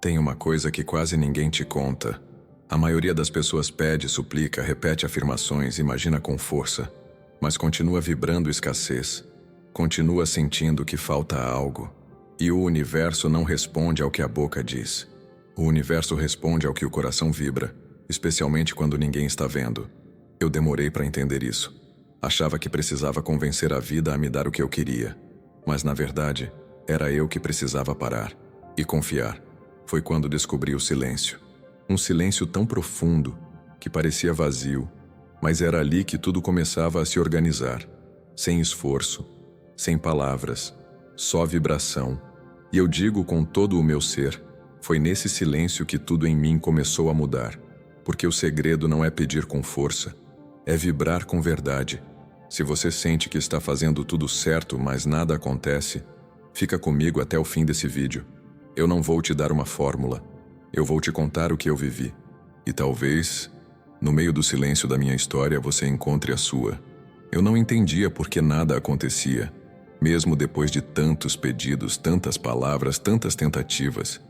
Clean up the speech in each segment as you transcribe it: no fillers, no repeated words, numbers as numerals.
Tem uma coisa que quase ninguém te conta. A maioria das pessoas pede, suplica, repete afirmações, imagina com força, mas continua vibrando escassez, continua sentindo que falta algo. E o universo não responde ao que a boca diz. O universo responde ao que o coração vibra, especialmente quando ninguém está vendo. Eu demorei para entender isso. Achava que precisava convencer a vida a me dar o que eu queria. Mas na verdade, era eu que precisava parar e confiar. Foi quando descobri o silêncio. Um silêncio tão profundo que parecia vazio, mas era ali que tudo começava a se organizar. Sem esforço, sem palavras, só vibração. E eu digo com todo o meu ser, foi nesse silêncio que tudo em mim começou a mudar. Porque o segredo não é pedir com força, é vibrar com verdade. Se você sente que está fazendo tudo certo, mas nada acontece, fica comigo até o fim desse vídeo. Eu não vou te dar uma fórmula, eu vou te contar o que eu vivi. E talvez, no meio do silêncio da minha história, você encontre a sua. Eu não entendia por que nada acontecia, mesmo depois de tantos pedidos, tantas palavras, tantas tentativas.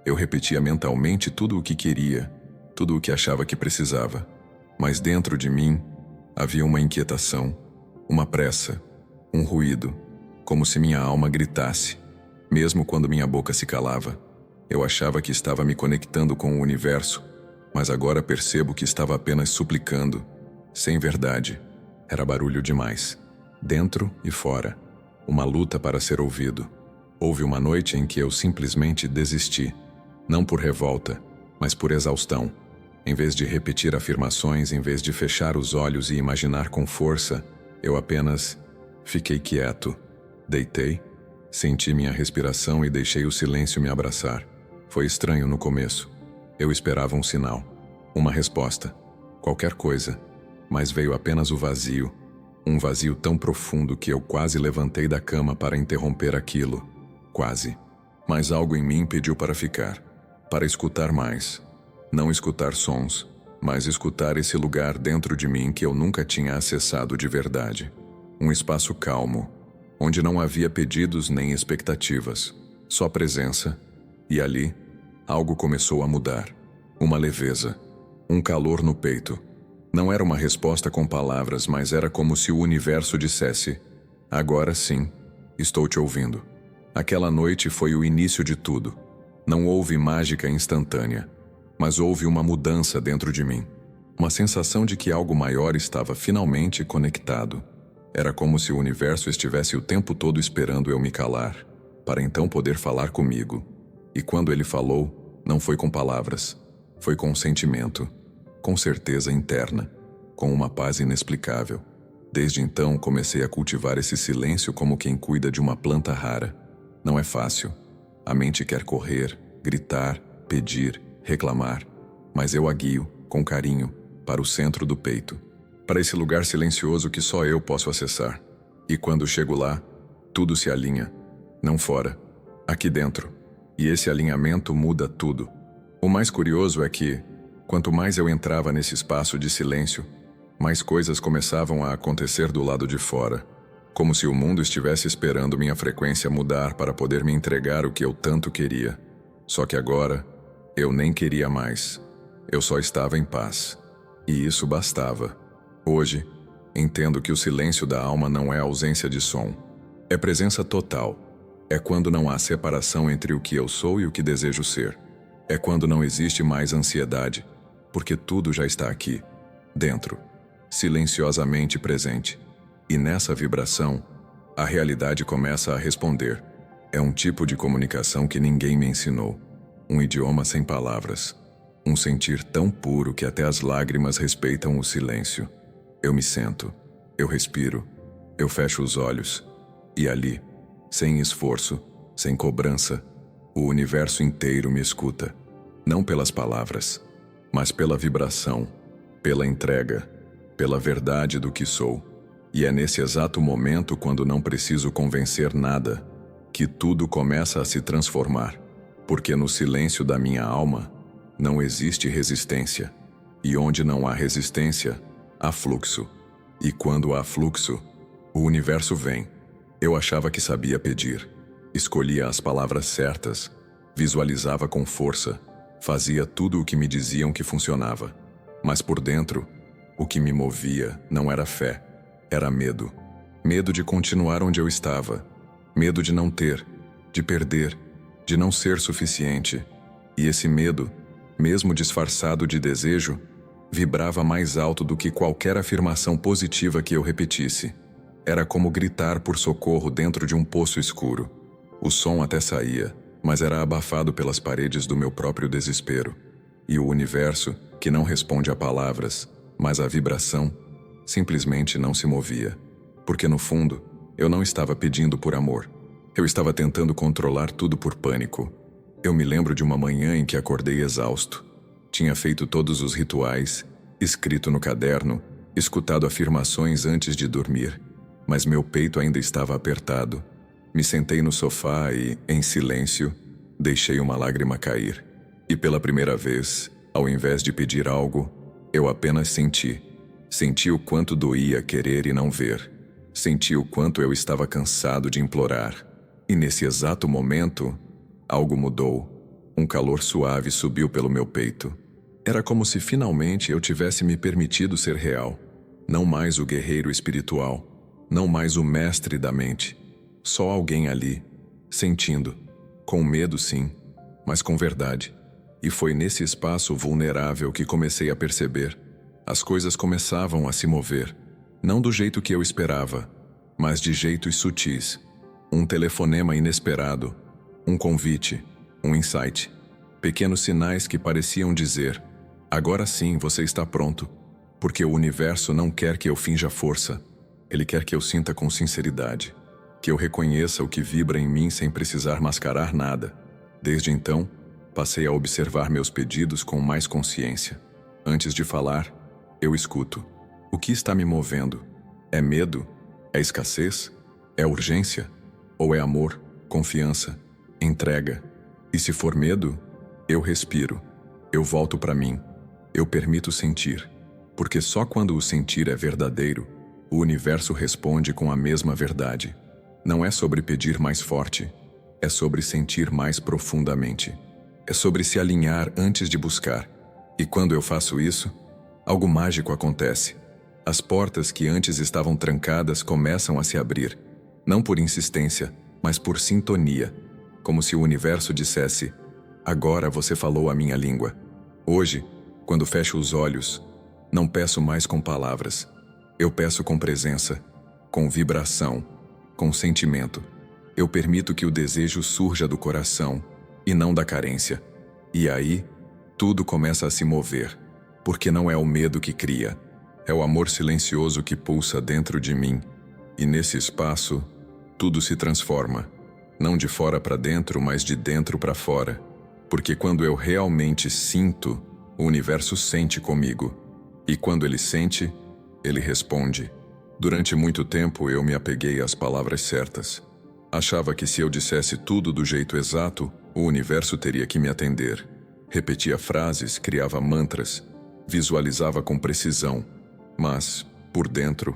Eu repetia mentalmente tudo o que queria, tudo o que achava que precisava. Mas dentro de mim, havia uma inquietação, uma pressa, um ruído, como se minha alma gritasse. Mesmo quando minha boca se calava, eu achava que estava me conectando com o universo, mas agora percebo que estava apenas suplicando, sem verdade. Era barulho demais, dentro e fora, uma luta para ser ouvido. Houve uma noite em que eu simplesmente desisti, não por revolta, mas por exaustão. Em vez de repetir afirmações, em vez de fechar os olhos e imaginar com força, eu apenas fiquei quieto, deitei, senti minha respiração e deixei o silêncio me abraçar. Foi estranho no começo. Eu esperava um sinal, uma resposta, qualquer coisa, mas veio apenas o vazio, um vazio tão profundo que eu quase levantei da cama para interromper aquilo. Quase. Mas algo em mim pediu para ficar, para escutar mais. Não escutar sons, mas escutar esse lugar dentro de mim que eu nunca tinha acessado de verdade. Um espaço calmo, onde não havia pedidos nem expectativas, só presença. E ali, algo começou a mudar. Uma leveza, um calor no peito. Não era uma resposta com palavras, mas era como se o universo dissesse: agora sim, estou te ouvindo. Aquela noite foi o início de tudo. Não houve mágica instantânea, mas houve uma mudança dentro de mim. Uma sensação de que algo maior estava finalmente conectado. Era como se o universo estivesse o tempo todo esperando eu me calar, para então poder falar comigo. E quando ele falou, não foi com palavras, foi com sentimento, com certeza interna, com uma paz inexplicável. Desde então comecei a cultivar esse silêncio como quem cuida de uma planta rara. Não é fácil. A mente quer correr, gritar, pedir, reclamar, mas eu a guio, com carinho, para o centro do peito, para esse lugar silencioso que só eu posso acessar. E quando chego lá, tudo se alinha, não fora, aqui dentro. E esse alinhamento muda tudo. O mais curioso é que, quanto mais eu entrava nesse espaço de silêncio, mais coisas começavam a acontecer do lado de fora, como se o mundo estivesse esperando minha frequência mudar para poder me entregar o que eu tanto queria. Só que agora, eu nem queria mais. Eu só estava em paz. E isso bastava. Hoje, entendo que o silêncio da alma não é ausência de som. É presença total. É quando não há separação entre o que eu sou e o que desejo ser. É quando não existe mais ansiedade, porque tudo já está aqui, dentro, silenciosamente presente. E nessa vibração, a realidade começa a responder. É um tipo de comunicação que ninguém me ensinou. Um idioma sem palavras. Um sentir tão puro que até as lágrimas respeitam o silêncio. Eu me sento, eu respiro, eu fecho os olhos. E ali, sem esforço, sem cobrança, o universo inteiro me escuta. Não pelas palavras, mas pela vibração, pela entrega, pela verdade do que sou. E é nesse exato momento, quando não preciso convencer nada, que tudo começa a se transformar. Porque no silêncio da minha alma, não existe resistência. E onde não há resistência, há fluxo. E quando há fluxo, o universo vem. Eu achava que sabia pedir. Escolhia as palavras certas, Visualizava com força, fazia tudo o que me diziam que funcionava. Mas por dentro, o que me movia não era fé, era medo. Medo de continuar onde eu estava, medo de não ter, de perder, de não ser suficiente. E esse medo, mesmo disfarçado de desejo, vibrava mais alto do que qualquer afirmação positiva que eu repetisse. Era como gritar por socorro dentro de um poço escuro. O som até saía, mas era abafado pelas paredes do meu próprio desespero. E o universo, que não responde a palavras, mas a vibração, simplesmente não se movia. Porque no fundo, eu não estava pedindo por amor. Eu estava tentando controlar tudo por pânico. Eu me lembro de uma manhã em que acordei exausto. Tinha feito todos os rituais, escrito no caderno, escutado afirmações antes de dormir, mas meu peito ainda estava apertado. Me sentei no sofá e, em silêncio, deixei uma lágrima cair. E pela primeira vez, ao invés de pedir algo, eu apenas senti. Senti o quanto doía querer e não ver. Senti o quanto eu estava cansado de implorar. E nesse exato momento, algo mudou. Um calor suave subiu pelo meu peito. Era como se finalmente eu tivesse me permitido ser real. Não mais o guerreiro espiritual. Não mais o mestre da mente. Só alguém ali, sentindo. Com medo, sim, mas com verdade. E foi nesse espaço vulnerável que comecei a perceber. As coisas começavam a se mover. Não do jeito que eu esperava, mas de jeitos sutis. Um telefonema inesperado, um convite, um insight. Pequenos sinais que pareciam dizer: agora sim você está pronto, porque o universo não quer que eu finja força. Ele quer que eu sinta com sinceridade, que eu reconheça o que vibra em mim sem precisar mascarar nada. Desde então, passei a observar meus pedidos com mais consciência. Antes de falar, eu escuto. O que está me movendo? É medo? É escassez? É urgência? Ou é amor, confiança, entrega? E se for medo, eu respiro. Eu volto para mim. Eu permito sentir. Porque só quando o sentir é verdadeiro, o universo responde com a mesma verdade. Não é sobre pedir mais forte, é sobre sentir mais profundamente. É sobre se alinhar antes de buscar. E quando eu faço isso, algo mágico acontece. As portas que antes estavam trancadas começam a se abrir, não por insistência, mas por sintonia, como se o universo dissesse: agora você falou a minha língua. Hoje, quando fecho os olhos, não peço mais com palavras. Eu peço com presença, com vibração, com sentimento. Eu permito que o desejo surja do coração e não da carência. E aí, tudo começa a se mover, porque não é o medo que cria, é o amor silencioso que pulsa dentro de mim. E nesse espaço, tudo se transforma, não de fora para dentro, mas de dentro para fora. Porque quando eu realmente sinto, o universo sente comigo. E quando ele sente, ele responde. Durante muito tempo eu me apeguei às palavras certas. Achava que se eu dissesse tudo do jeito exato, o universo teria que me atender. Repetia frases, criava mantras, visualizava com precisão. Mas, por dentro,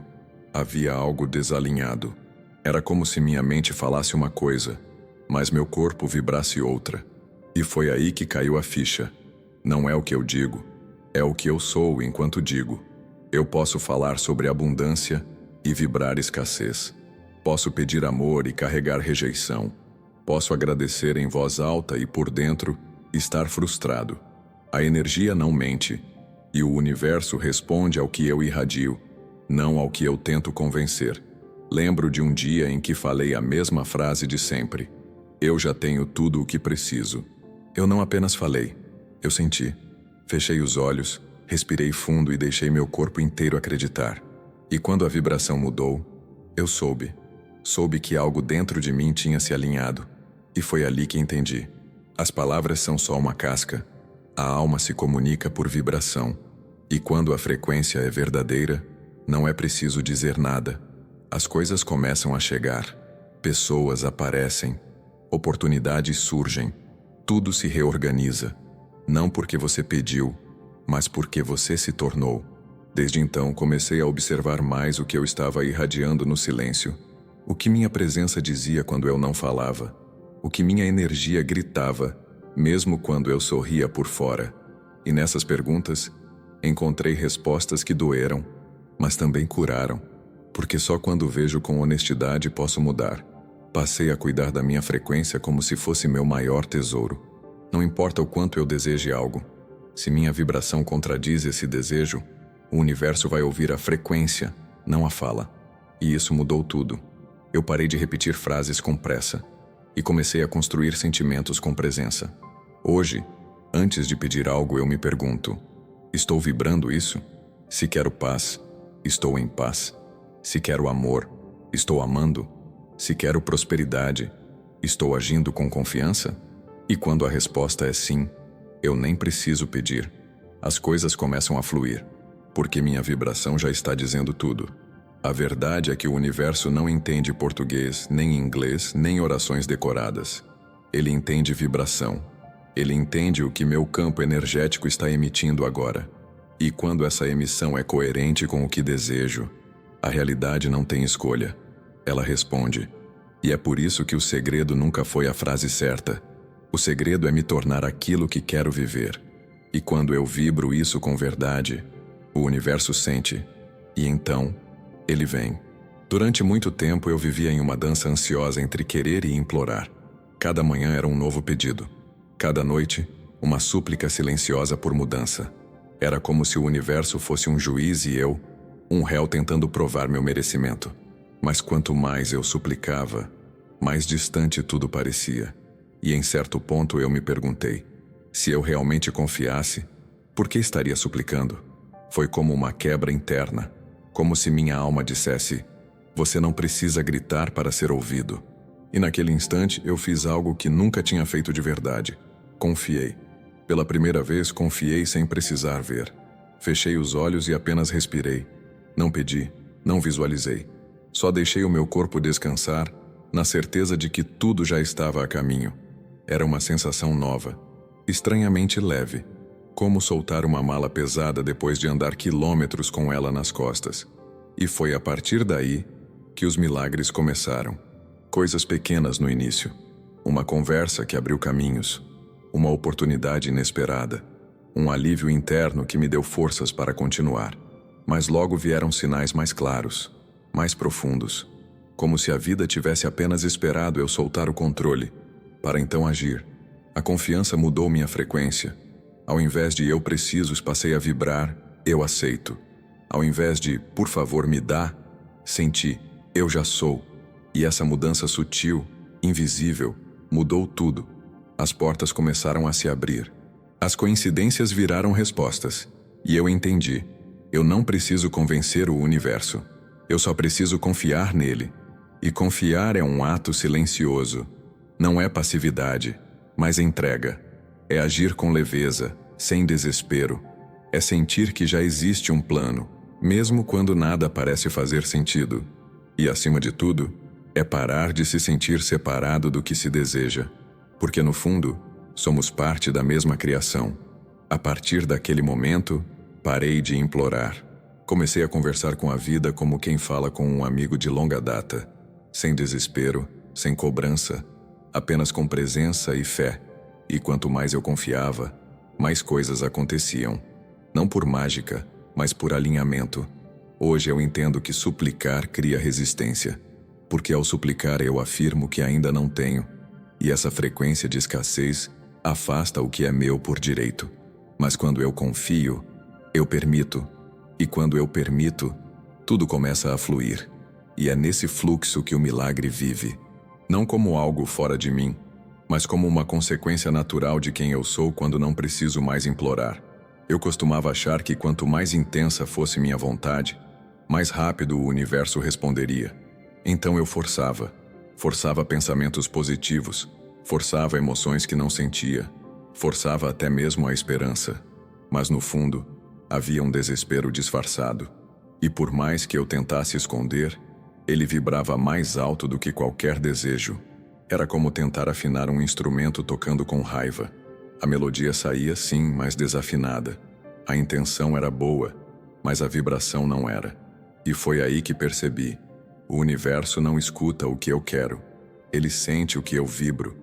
havia algo desalinhado. Era como se minha mente falasse uma coisa, mas meu corpo vibrasse outra. E foi aí que caiu a ficha. Não é o que eu digo, é o que eu sou enquanto digo. Eu posso falar sobre abundância e vibrar escassez. Posso pedir amor e carregar rejeição. Posso agradecer em voz alta e por dentro estar frustrado. A energia não mente, e o universo responde ao que eu irradio, não ao que eu tento convencer. Lembro de um dia em que falei a mesma frase de sempre: eu já tenho tudo o que preciso. Eu não apenas falei, eu senti. Fechei os olhos, respirei fundo e deixei meu corpo inteiro acreditar. E quando a vibração mudou, eu soube. Soube que algo dentro de mim tinha se alinhado. E foi ali que entendi. As palavras são só uma casca. A alma se comunica por vibração. E quando a frequência é verdadeira, não é preciso dizer nada. As coisas começam a chegar. Pessoas aparecem. Oportunidades surgem. Tudo se reorganiza. Não porque você pediu, mas porque você se tornou. Desde então comecei a observar mais o que eu estava irradiando no silêncio. O que minha presença dizia quando eu não falava. O que minha energia gritava, mesmo quando eu sorria por fora. E nessas perguntas, encontrei respostas que doeram, mas também curaram, porque só quando vejo com honestidade posso mudar. Passei a cuidar da minha frequência como se fosse meu maior tesouro. Não importa o quanto eu deseje algo, se minha vibração contradiz esse desejo, o universo vai ouvir a frequência, não a fala. E isso mudou tudo. Eu parei de repetir frases com pressa e comecei a construir sentimentos com presença. Hoje, antes de pedir algo, eu me pergunto: estou vibrando isso? Se quero paz, estou em paz. Se quero amor, estou amando. Se quero prosperidade, estou agindo com confiança? E quando a resposta é sim, eu nem preciso pedir. As coisas começam a fluir, porque minha vibração já está dizendo tudo. A verdade é que o universo não entende português, nem inglês, nem orações decoradas. Ele entende vibração. Ele entende o que meu campo energético está emitindo agora. E quando essa emissão é coerente com o que desejo, a realidade não tem escolha. Ela responde. E é por isso que o segredo nunca foi a frase certa. O segredo é me tornar aquilo que quero viver. E quando eu vibro isso com verdade, o universo sente. E então, ele vem. Durante muito tempo eu vivia em uma dança ansiosa entre querer e implorar. Cada manhã era um novo pedido. Cada noite, uma súplica silenciosa por mudança. Era como se o universo fosse um juiz e eu, um réu tentando provar meu merecimento. Mas quanto mais eu suplicava, mais distante tudo parecia. E em certo ponto eu me perguntei, se eu realmente confiasse, por que estaria suplicando? Foi como uma quebra interna, como se minha alma dissesse, você não precisa gritar para ser ouvido. E naquele instante eu fiz algo que nunca tinha feito de verdade. Confiei. Pela primeira vez confiei sem precisar ver. Fechei os olhos e apenas respirei. Não pedi, não visualizei. Só deixei o meu corpo descansar, na certeza de que tudo já estava a caminho. Era uma sensação nova, estranhamente leve, como soltar uma mala pesada depois de andar quilômetros com ela nas costas. E foi a partir daí que os milagres começaram. Coisas pequenas no início, uma conversa que abriu caminhos, uma oportunidade inesperada, um alívio interno que me deu forças para continuar. Mas logo vieram sinais mais claros, mais profundos, como se a vida tivesse apenas esperado eu soltar o controle, para então agir. A confiança mudou minha frequência. Ao invés de eu preciso, passei a vibrar, eu aceito. Ao invés de, por favor, me dá, senti, eu já sou. E essa mudança sutil, invisível, mudou tudo. As portas começaram a se abrir. As coincidências viraram respostas. E eu entendi. Eu não preciso convencer o universo. Eu só preciso confiar nele. E confiar é um ato silencioso. Não é passividade, mas entrega. É agir com leveza, sem desespero. É sentir que já existe um plano, mesmo quando nada parece fazer sentido. E, acima de tudo, é parar de se sentir separado do que se deseja. Porque, no fundo, somos parte da mesma criação. A partir daquele momento, parei de implorar. Comecei a conversar com a vida como quem fala com um amigo de longa data. Sem desespero, sem cobrança, apenas com presença e fé. E quanto mais eu confiava, mais coisas aconteciam. Não por mágica, mas por alinhamento. Hoje eu entendo que suplicar cria resistência. Porque ao suplicar eu afirmo que ainda não tenho. E essa frequência de escassez afasta o que é meu por direito. Mas quando eu confio, eu permito. E quando eu permito, tudo começa a fluir. E é nesse fluxo que o milagre vive. Não como algo fora de mim, mas como uma consequência natural de quem eu sou quando não preciso mais implorar. Eu costumava achar que quanto mais intensa fosse minha vontade, mais rápido o universo responderia. Então eu forçava pensamentos positivos, forçava emoções que não sentia, forçava até mesmo a esperança. Mas no fundo, havia um desespero disfarçado. E por mais que eu tentasse esconder, ele vibrava mais alto do que qualquer desejo. Era como tentar afinar um instrumento tocando com raiva. A melodia saía sim, mas desafinada. A intenção era boa, mas a vibração não era. E foi aí que percebi. O universo não escuta o que eu quero. Ele sente o que eu vibro.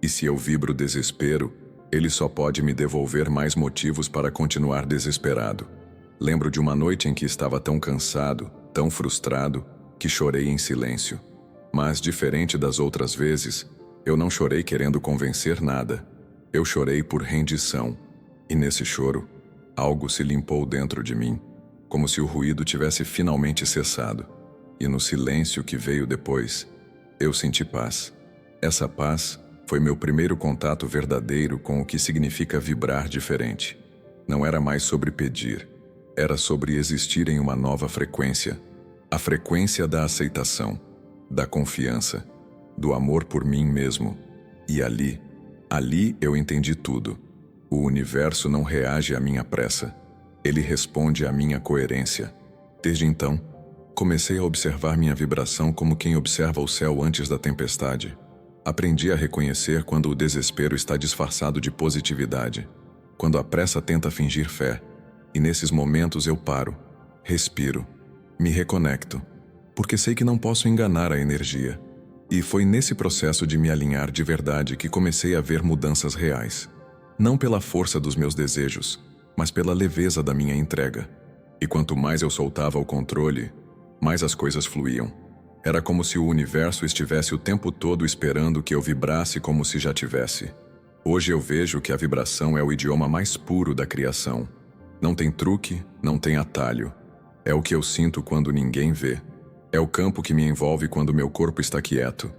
E se eu vibro desespero, Ele só pode me devolver mais motivos para continuar desesperado. Lembro de uma noite em que estava tão cansado, tão frustrado, que chorei em silêncio. Mas, diferente das outras vezes, eu não chorei querendo convencer nada. Eu chorei por rendição. E nesse choro, algo se limpou dentro de mim, como se o ruído tivesse finalmente cessado. E no silêncio que veio depois, eu senti paz. Essa paz foi meu primeiro contato verdadeiro com o que significa vibrar diferente. Não era mais sobre pedir, era sobre existir em uma nova frequência. A frequência da aceitação, da confiança, do amor por mim mesmo. E ali eu entendi tudo. O universo não reage à minha pressa. Ele responde à minha coerência. Desde então, comecei a observar minha vibração como quem observa o céu antes da tempestade. Aprendi a reconhecer quando o desespero está disfarçado de positividade, quando a pressa tenta fingir fé. E nesses momentos eu paro, respiro, me reconecto, porque sei que não posso enganar a energia. E foi nesse processo de me alinhar de verdade que comecei a ver mudanças reais. Não pela força dos meus desejos, mas pela leveza da minha entrega. E quanto mais eu soltava o controle, mais as coisas fluíam. Era como se o universo estivesse o tempo todo esperando que eu vibrasse como se já tivesse. Hoje eu vejo que a vibração é o idioma mais puro da criação. Não tem truque, não tem atalho. É o que eu sinto quando ninguém vê. É o campo que me envolve quando meu corpo está quieto.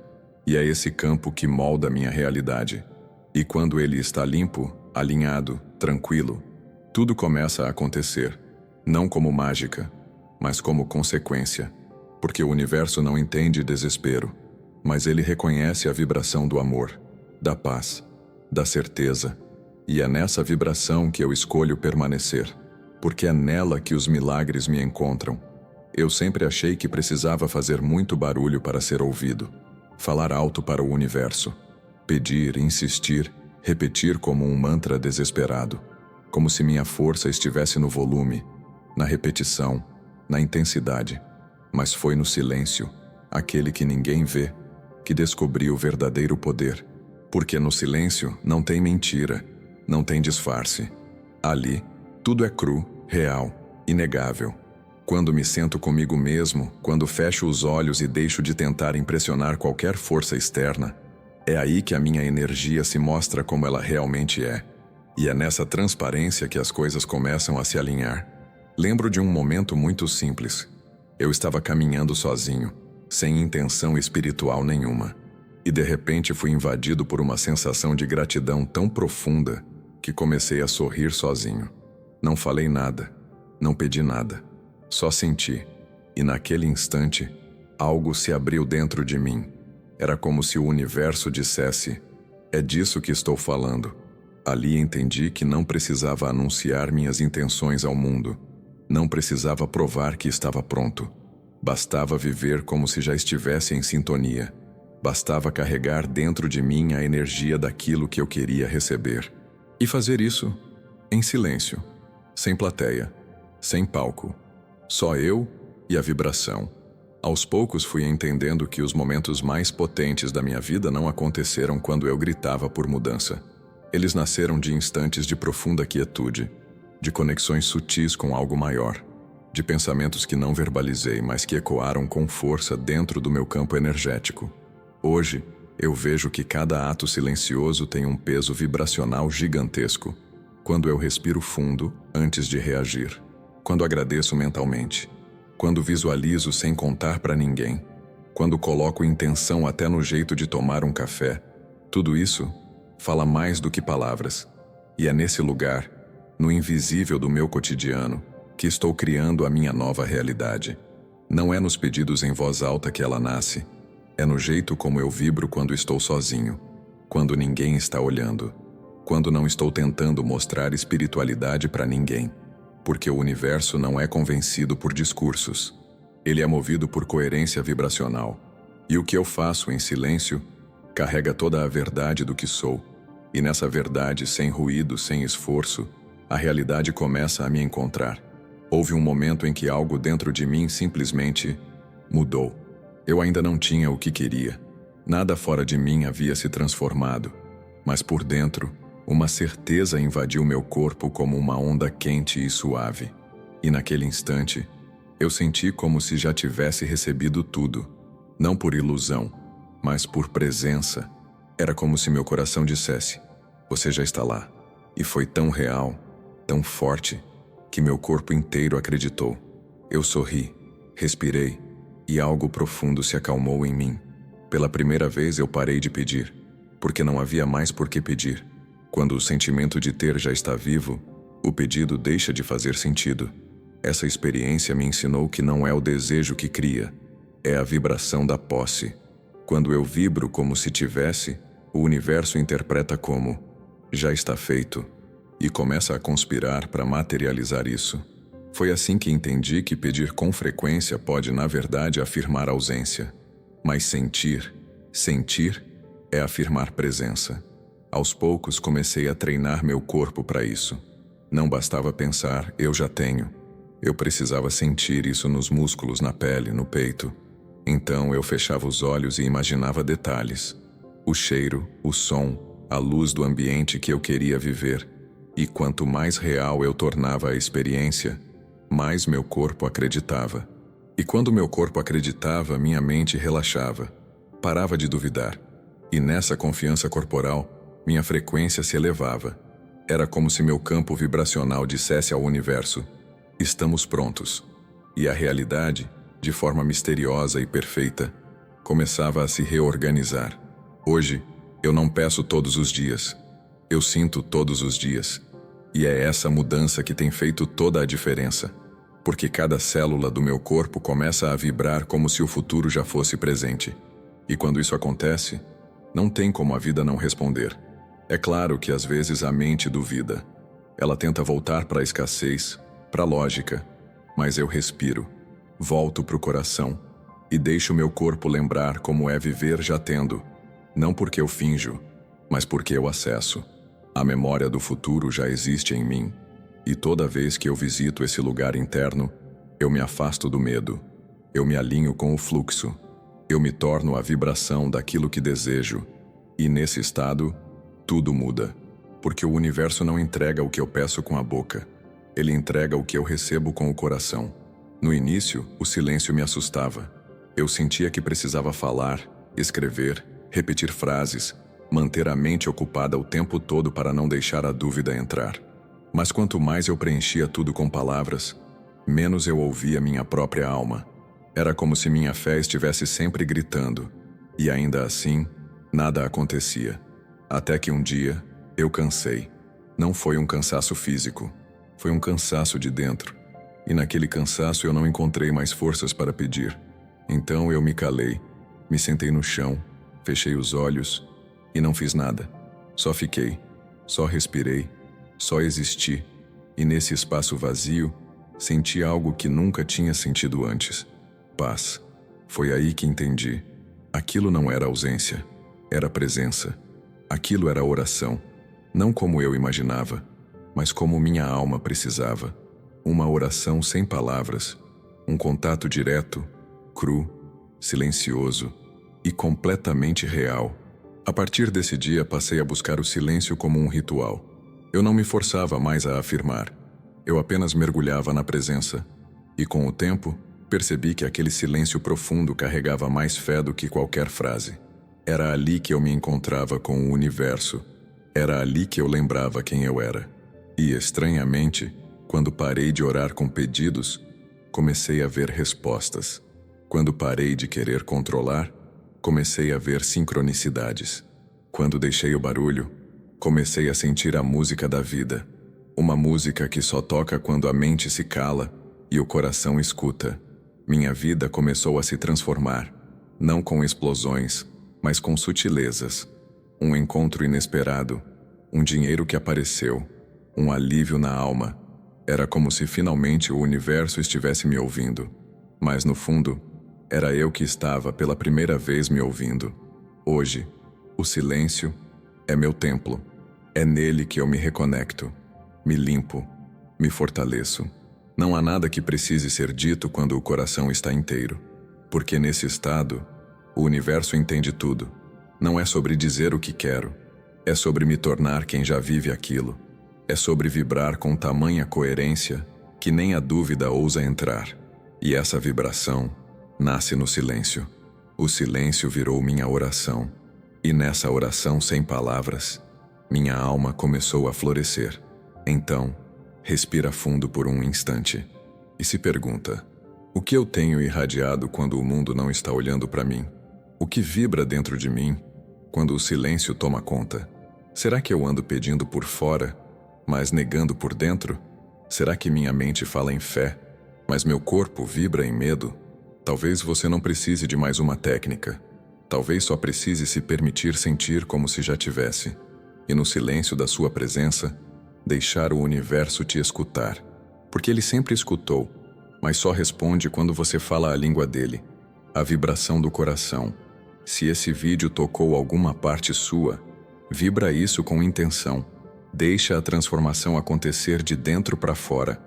E é esse campo que molda minha realidade. E quando ele está limpo, alinhado, tranquilo, tudo começa a acontecer. Não como mágica, mas como consequência. Porque o universo não entende desespero, mas ele reconhece a vibração do amor, da paz, da certeza. E é nessa vibração que eu escolho permanecer, porque é nela que os milagres me encontram. Eu sempre achei que precisava fazer muito barulho para ser ouvido, falar alto para o universo, pedir, insistir, repetir como um mantra desesperado, como se minha força estivesse no volume, na repetição, na intensidade. Mas foi no silêncio, aquele que ninguém vê, que descobri o verdadeiro poder. Porque no silêncio não tem mentira, não tem disfarce. Ali, tudo é cru, real, inegável. Quando me sento comigo mesmo, quando fecho os olhos e deixo de tentar impressionar qualquer força externa, é aí que a minha energia se mostra como ela realmente é. E é nessa transparência que as coisas começam a se alinhar. Lembro de um momento muito simples. Eu estava caminhando sozinho, sem intenção espiritual nenhuma. E de repente fui invadido por uma sensação de gratidão tão profunda que comecei a sorrir sozinho. Não falei nada, não pedi nada, só senti. E naquele instante, algo se abriu dentro de mim. Era como se o universo dissesse: é disso que estou falando. Ali entendi que não precisava anunciar minhas intenções ao mundo. Não precisava provar que estava pronto. Bastava viver como se já estivesse em sintonia. Bastava carregar dentro de mim a energia daquilo que eu queria receber. E fazer isso em silêncio, sem plateia, sem palco. Só eu e a vibração. Aos poucos fui entendendo que os momentos mais potentes da minha vida não aconteceram quando eu gritava por mudança. Eles nasceram de instantes de profunda quietude, de conexões sutis com algo maior, de pensamentos que não verbalizei, mas que ecoaram com força dentro do meu campo energético. Hoje, eu vejo que cada ato silencioso tem um peso vibracional gigantesco. Quando eu respiro fundo antes de reagir, quando agradeço mentalmente, quando visualizo sem contar para ninguém, quando coloco intenção até no jeito de tomar um café, tudo isso fala mais do que palavras. E é nesse lugar, no invisível do meu cotidiano, que estou criando a minha nova realidade. Não é nos pedidos em voz alta que ela nasce, é no jeito como eu vibro quando estou sozinho, quando ninguém está olhando, quando não estou tentando mostrar espiritualidade para ninguém, porque o universo não é convencido por discursos, ele é movido por coerência vibracional. E o que eu faço em silêncio carrega toda a verdade do que sou, e nessa verdade, sem ruído, sem esforço, a realidade começa a me encontrar. Houve um momento em que algo dentro de mim simplesmente mudou. Eu ainda não tinha o que queria. Nada fora de mim havia se transformado. Mas por dentro, Uma certeza invadiu meu corpo como uma onda quente e suave. E naquele instante, eu senti como se já tivesse recebido tudo. Não por ilusão, mas por presença. Era como se meu coração dissesse: você já está lá. E foi tão real, tão forte, que meu corpo inteiro acreditou. Eu sorri, respirei, e algo profundo se acalmou em mim. Pela primeira vez eu parei de pedir, porque não havia mais por que pedir. Quando o sentimento de ter já está vivo, o pedido deixa de fazer sentido. Essa experiência me ensinou que não é o desejo que cria, é a vibração da posse. Quando eu vibro como se tivesse, o universo interpreta como já está feito e começa a conspirar para materializar isso. Foi assim que entendi que pedir com frequência pode, na verdade, afirmar ausência. Mas sentir é afirmar presença. Aos poucos comecei a treinar meu corpo para isso. Não bastava pensar, eu já tenho. Eu precisava sentir isso nos músculos, na pele, no peito. Então eu fechava os olhos e imaginava detalhes. O cheiro, o som, a luz do ambiente que eu queria viver. E quanto mais real eu tornava a experiência, mais meu corpo acreditava. E quando meu corpo acreditava, minha mente relaxava. Parava de duvidar. E nessa confiança corporal, minha frequência se elevava. Era como se meu campo vibracional dissesse ao universo: estamos prontos. E a realidade, de forma misteriosa e perfeita, começava a se reorganizar. Hoje, eu não peço todos os dias. Eu sinto todos os dias. E é essa mudança que tem feito toda a diferença. Porque cada célula do meu corpo começa a vibrar como se o futuro já fosse presente. E quando isso acontece, não tem como a vida não responder. É claro que às vezes a mente duvida. Ela tenta voltar para a escassez, para a lógica. Mas eu respiro, volto para o coração e deixo meu corpo lembrar como é viver já tendo. Não porque eu finjo, mas porque eu acesso. A memória do futuro já existe em mim. E toda vez que eu visito esse lugar interno, eu me afasto do medo. Eu me alinho com o fluxo. Eu me torno a vibração daquilo que desejo. E nesse estado, tudo muda. Porque o universo não entrega o que eu peço com a boca. Ele entrega o que eu recebo com o coração. No início, o silêncio me assustava. Eu sentia que precisava falar, escrever, repetir frases, manter a mente ocupada o tempo todo para não deixar a dúvida entrar. Mas quanto mais eu preenchia tudo com palavras, menos eu ouvia minha própria alma. Era como se minha fé estivesse sempre gritando. E ainda assim, nada acontecia. Até que um dia, eu cansei. Não foi um cansaço físico. Foi um cansaço de dentro. E naquele cansaço eu não encontrei mais forças para pedir. Então eu me calei, me sentei no chão, fechei os olhos e não fiz nada. Só fiquei, só respirei, só existi. E nesse espaço vazio, senti algo que nunca tinha sentido antes. Paz. Foi aí que entendi. Aquilo não era ausência, era presença. Aquilo era oração. Não como eu imaginava, mas como minha alma precisava. Uma oração sem palavras, um contato direto, cru, silencioso e completamente real. A partir desse dia passei a buscar o silêncio como um ritual. Eu não me forçava mais a afirmar. Eu apenas mergulhava na presença. E com o tempo, percebi que aquele silêncio profundo carregava mais fé do que qualquer frase. Era ali que eu me encontrava com o universo. Era ali que eu lembrava quem eu era. E, estranhamente, quando parei de orar com pedidos, comecei a ver respostas. Quando parei de querer controlar, comecei a ver sincronicidades. Quando deixei o barulho, comecei a sentir a música da vida. Uma música que só toca quando a mente se cala e o coração escuta. Minha vida começou a se transformar, não com explosões, mas com sutilezas. Um encontro inesperado, um dinheiro que apareceu, um alívio na alma. Era como se finalmente o universo estivesse me ouvindo. Mas no fundo, era eu que estava pela primeira vez me ouvindo. Hoje, o silêncio é meu templo. É nele que eu me reconecto, me limpo, me fortaleço. Não há nada que precise ser dito quando o coração está inteiro. Porque nesse estado, o universo entende tudo. Não é sobre dizer o que quero, É sobre me tornar quem já vive aquilo. É sobre vibrar com tamanha coerência que nem a dúvida ousa entrar. E essa vibração nasce no silêncio. O silêncio virou minha oração. E nessa oração sem palavras, minha alma começou a florescer. Então, respira fundo por um instante e se pergunta: o que eu tenho irradiado quando o mundo não está olhando para mim? O que vibra dentro de mim quando o silêncio toma conta? Será que eu ando pedindo por fora, mas negando por dentro? Será que minha mente fala em fé, mas meu corpo vibra em medo? Talvez você não precise de mais uma técnica. Talvez só precise se permitir sentir como se já tivesse. E no silêncio da sua presença, deixar o universo te escutar. Porque ele sempre escutou, mas só responde quando você fala a língua dele, a vibração do coração. Se esse vídeo tocou alguma parte sua, vibra isso com intenção. Deixa a transformação acontecer de dentro para fora.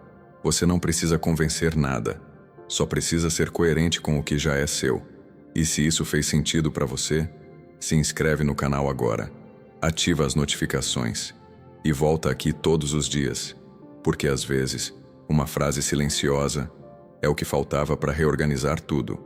Você não precisa convencer nada. Só precisa ser coerente com o que já é seu. E se isso fez sentido para você, se inscreve no canal agora. Ativa as notificações. E volta aqui todos os dias. Porque às vezes, uma frase silenciosa é o que faltava para reorganizar tudo.